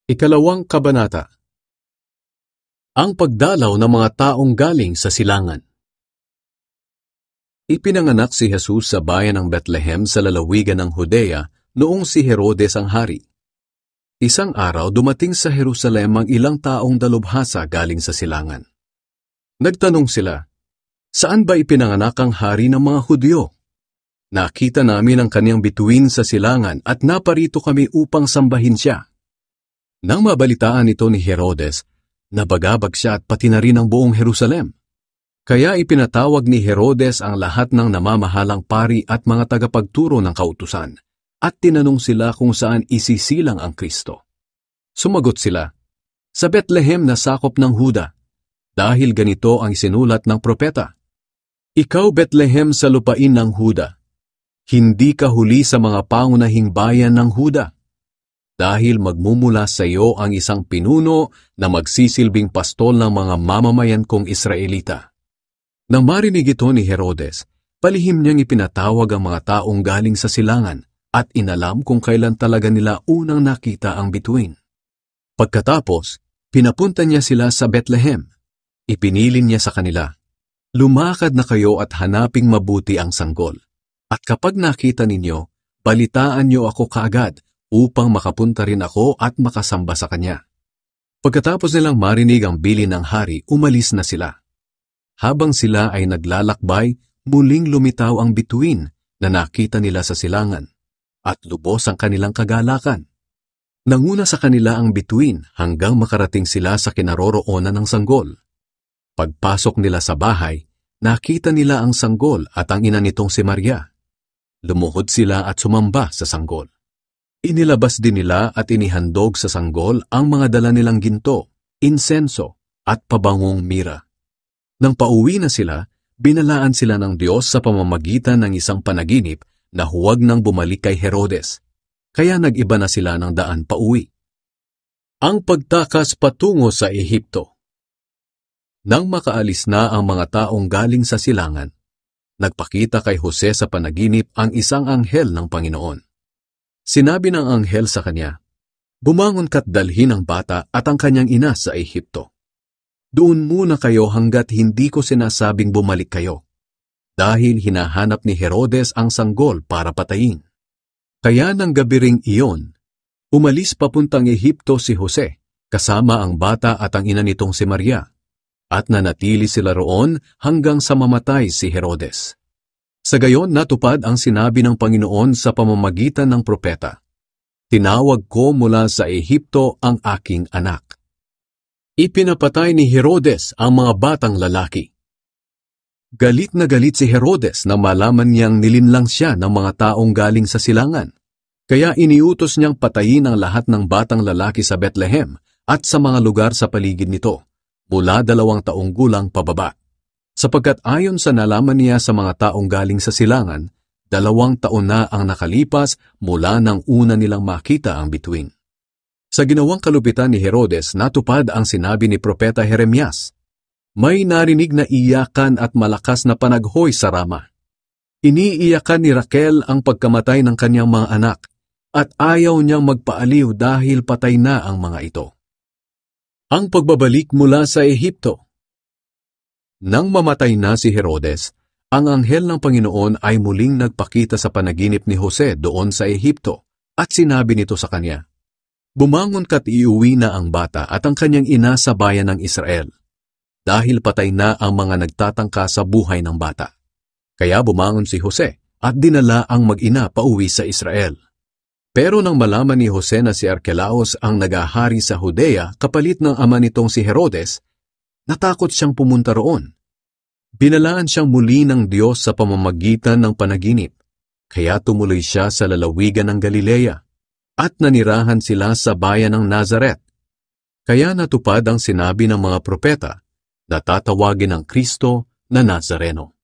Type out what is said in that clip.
Ikalawang kabanata. Ang pagdalaw ng mga taong galing sa silangan. Ipinanganak si Jesus sa bayan ng Bethlehem sa lalawigan ng Judea noong si Herodes ang hari. Isang araw dumating sa Jerusalem ang ilang taong dalubhasa galing sa silangan. Nagtanong sila, "Saan ba ipinanganak ang hari ng mga Hudyo? Nakita namin ang kaniyang bituin sa silangan at naparito kami upang sambahin siya." Nang mabalitaan ito ni Herodes, nabagabag siya at pati na rin ang buong Jerusalem. Kaya ipinatawag ni Herodes ang lahat ng namamahalang pari at mga tagapagturo ng kautusan, at tinanong sila kung saan isisilang ang Kristo. Sumagot sila, "Sa Bethlehem na sakop ng Huda, dahil ganito ang isinulat ng propeta. Ikaw Bethlehem sa lupain ng Huda, hindi ka huli sa mga pangunahing bayan ng Huda. Dahil magmumula sa iyo ang isang pinuno na magsisilbing pastol ng mga mamamayan kong Israelita." Nang marinig ito ni Herodes, palihim niyang ipinatawag ang mga taong galing sa silangan at inalam kung kailan talaga nila unang nakita ang bituin. Pagkatapos, pinapunta niya sila sa Bethlehem. Ipinili niya sa kanila, "Lumakad na kayo at hanaping mabuti ang sanggol. At kapag nakita ninyo, balitaan niyo ako kaagad upang makapunta rin ako at makasamba sa kanya." Pagkatapos nilang marinig ang bilin ng hari, umalis na sila. Habang sila ay naglalakbay, muling lumitaw ang bituin na nakita nila sa silangan, at lubos ang kanilang kagalakan. Nanguna sa kanila ang bituin hanggang makarating sila sa kinaroroonan ng sanggol. Pagpasok nila sa bahay, nakita nila ang sanggol at ang ina nitong si Maria. Lumuhod sila at sumamba sa sanggol. Inilabas din nila at inihandog sa sanggol ang mga dala nilang ginto, insenso, at pabangong mira. Nang pauwi na sila, binalaan sila ng Diyos sa pamamagitan ng isang panaginip na huwag nang bumalik kay Herodes, kaya nag-iba na sila ng daan pauwi. Ang pagtakas patungo sa Ehipto. Nang makaalis na ang mga taong galing sa silangan, nagpakita kay Jose sa panaginip ang isang anghel ng Panginoon. Sinabi ng anghel sa kanya, "Bumangon ka't dalhin ang bata at ang kanyang ina sa Ehipto. Doon muna kayo hanggat hindi ko sinasabing bumalik kayo, dahil hinahanap ni Herodes ang sanggol para patayin." Kaya ng gabi ring iyon, umalis papuntang Ehipto si Jose, kasama ang bata at ang ina nitong si Maria, at nanatili sila roon hanggang sa mamatay si Herodes. Sa gayon natupad ang sinabi ng Panginoon sa pamamagitan ng propeta, "Tinawag ko mula sa Ehipto ang aking anak." Ipinapatay ni Herodes ang mga batang lalaki. Galit na galit si Herodes na malaman niyang nilinlang siya ng mga taong galing sa silangan. Kaya iniutos niyang patayin ang lahat ng batang lalaki sa Bethlehem at sa mga lugar sa paligid nito, mula 2 taong gulang pababa. Sapagkat ayon sa nalaman niya sa mga taong galing sa silangan, 2 taon na ang nakalipas mula nang una nilang makita ang bituin. Sa ginawang kalupitan ni Herodes, natupad ang sinabi ni Propeta Jeremias, "May narinig na iyakan at malakas na panaghoy sa Rama. Iniiyakan ni Raquel ang pagkamatay ng kanyang mga anak, at ayaw niyang magpaaliw dahil patay na ang mga ito." Ang pagbabalik mula sa Ehipto. Nang mamatay na si Herodes, ang anghel ng Panginoon ay muling nagpakita sa panaginip ni Jose doon sa Ehipto, at sinabi nito sa kanya, "Bumangon ka't iuwi na ang bata at ang kanyang ina sa bayan ng Israel, dahil patay na ang mga nagtatangka sa buhay ng bata." Kaya bumangon si Jose at dinala ang mag-ina pauwi sa Israel. Pero nang malaman ni Jose na si Archelaus ang nagahari sa Judea kapalit ng ama nitong si Herodes, natakot siyang pumunta roon. Binalaan siyang muli ng Diyos sa pamamagitan ng panaginip, kaya tumuloy siya sa lalawigan ng Galilea, at nanirahan sila sa bayan ng Nazaret. Kaya natupad ang sinabi ng mga propeta na tatawagin ng Kristo na Nazareno.